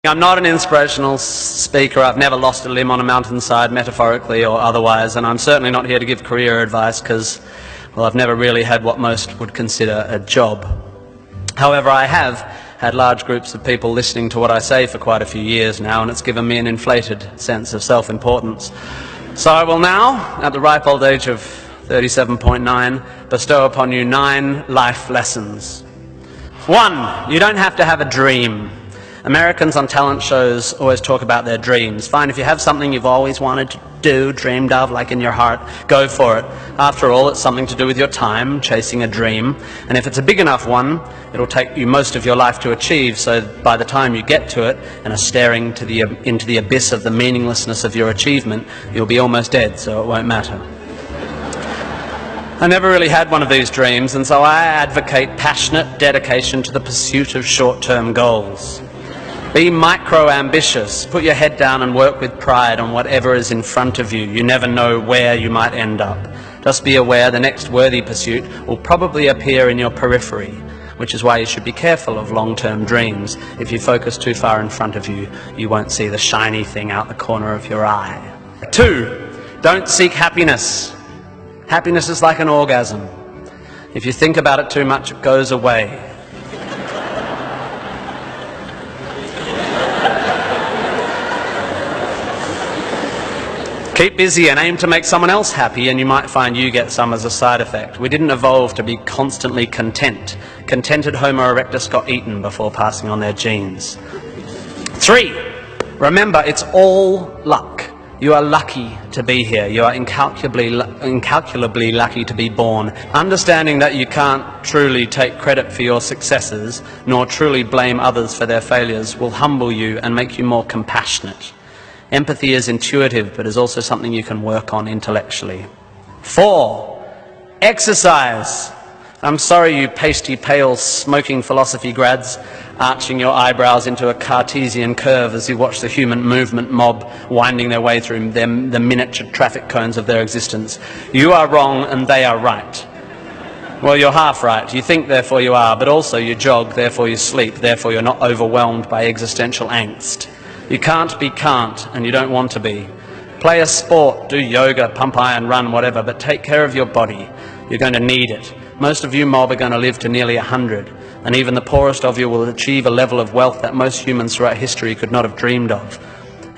I'm not an inspirational speaker. I've never lost a limb on a mountainside, metaphorically or otherwise, and I'm certainly not here to give career advice because, well, I've never really had what most would consider a job. However, I have had large groups of people listening to what I say for quite a few years now, and it's given me an inflated sense of self-importance. So I will now, at the ripe old age of 37.9, bestow upon you 9 life lessons. 1, you don't have to have a dream. Americans on talent shows always talk about their dreams. Fine, if you have something you've always wanted to do, dreamed of, like in your heart, go for it. After all, it's something to do with your time, chasing a dream. And if it's a big enough one, it'll take you most of your life to achieve, so by the time you get to it and are staring into the abyss of the meaninglessness of your achievement, you'll be almost dead, so it won't matter. I never really had one of these dreams, and so I advocate passionate dedication to the pursuit of short-term goals. Be micro-ambitious. Put your head down and work with pride on whatever is in front of you. You never know where you might end up. Just be aware the next worthy pursuit will probably appear in your periphery, which is why you should be careful of long-term dreams. If you focus too far in front of you, you won't see the shiny thing out the corner of your eye. 2, don't seek happiness. Happiness is like an orgasm. If you think about it too much, it goes away. Keep busy and aim to make someone else happy, and you might find you get some as a side effect. We didn't evolve to be constantly content. Contented Homo erectus got eaten before passing on their genes. 3, remember, it's all luck. You are lucky to be here. You are incalculably lucky to be born. Understanding that you can't truly take credit for your successes, nor truly blame others for their failures, will humble you and make you more compassionate. Empathy is intuitive, but is also something you can work on intellectually. 4, exercise. I'm sorry, you pasty, pale, smoking philosophy grads, arching your eyebrows into a Cartesian curve as you watch the human movement mob winding their way through the miniature traffic cones of their existence. You are wrong and they are right. Well, you're half right. You think, therefore you are, but also you jog, therefore you sleep, therefore you're not overwhelmed by existential angst. You can't be can't, and you don't want to be. Play a sport, do yoga, pump iron, run, whatever, but take care of your body. You're going to need it. Most of you mob are going to live to nearly 100, and even the poorest of you will achieve a level of wealth that most humans throughout history could not have dreamed of.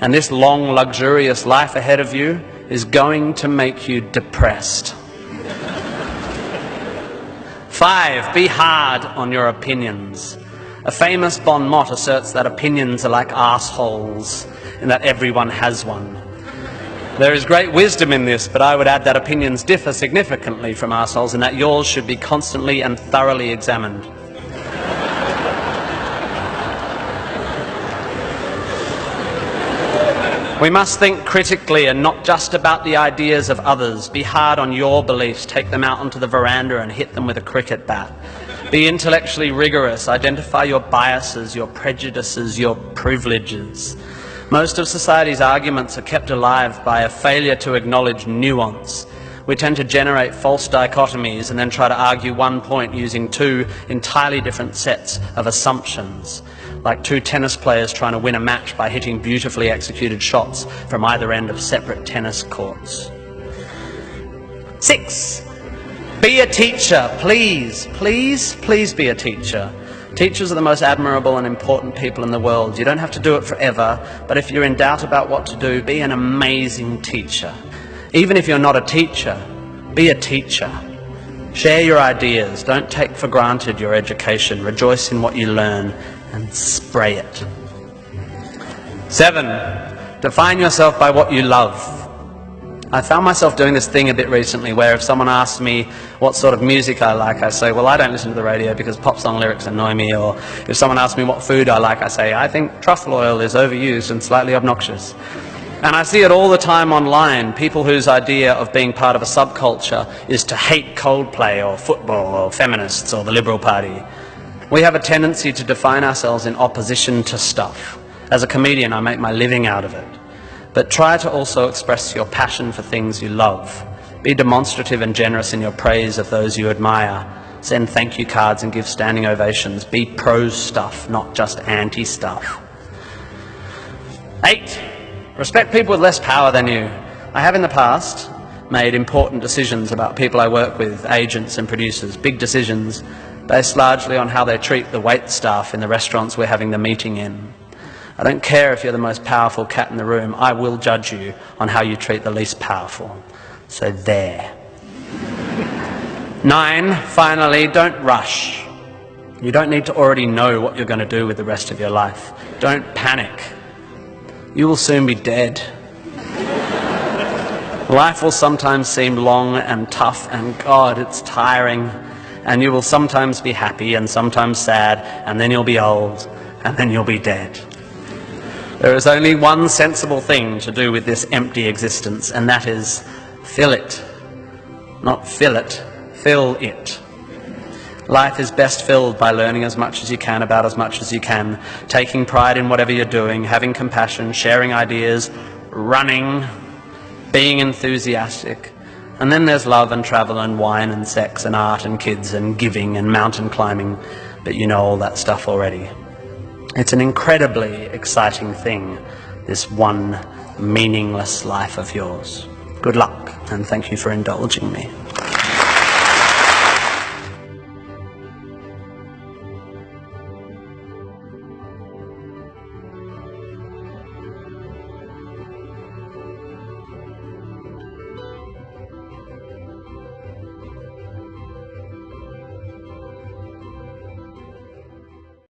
And this long, luxurious life ahead of you is going to make you depressed. 5, be hard on your opinions. A famous bon mot asserts that opinions are like arseholes, and that everyone has one. There is great wisdom in this, but I would add that opinions differ significantly from arseholes, and that yours should be constantly and thoroughly examined. We must think critically and not just about the ideas of others. Be hard on your beliefs. Take them out onto the veranda and hit them with a cricket bat. Be intellectually rigorous. Identify your biases, your prejudices, your privileges. Most of society's arguments are kept alive by a failure to acknowledge nuance. We tend to generate false dichotomies and then try to argue one point using 2 entirely different sets of assumptions, like 2 tennis players trying to win a match by hitting beautifully executed shots from either end of separate tennis courts. 6, be a teacher. Please, please, please be a teacher. Teachers are the most admirable and important people in the world. You don't have to do it forever, but if you're in doubt about what to do, be an amazing teacher. Even if you're not a teacher, be a teacher. Share your ideas. Don't take for granted your education. Rejoice in what you learn and spray it. 7, define yourself by what you love. I found myself doing this thing a bit recently where if someone asks me what sort of music I like, I say, well, I don't listen to the radio because pop song lyrics annoy me. Or if someone asks me what food I like, I say, I think truffle oil is overused and slightly obnoxious. And I see it all the time online, people whose idea of being part of a subculture is to hate Coldplay or football or feminists or the Liberal Party. We have a tendency to define ourselves in opposition to stuff. As a comedian, I make my living out of it. But try to also express your passion for things you love. Be demonstrative and generous in your praise of those you admire. Send thank you cards and give standing ovations. Be pro stuff, not just anti stuff. Respect people with less power than you. I have in the past made important decisions about people I work with, agents and producers, big decisions based largely on how they treat the wait staff in the restaurants we're having the meeting in. I don't care if you're the most powerful cat in the room, I will judge you on how you treat the least powerful. So there. 9, finally, don't rush. You don't need to already know what you're going to do with the rest of your life. Don't panic. You will soon be dead. Life will sometimes seem long and tough, and God, it's tiring. And you will sometimes be happy and sometimes sad, and then you'll be old, and then you'll be dead. There is only one sensible thing to do with this empty existence, and that is fill it. Not fill it, fill it. Life is best filled by learning as much as you can about as much as you can, taking pride in whatever you're doing, having compassion, sharing ideas, running, being enthusiastic. And then there's love and travel and wine and sex and art and kids and giving and mountain climbing, but you know all that stuff already. It's an incredibly exciting thing, this one meaningless life of yours. Good luck, and thank you for indulging me.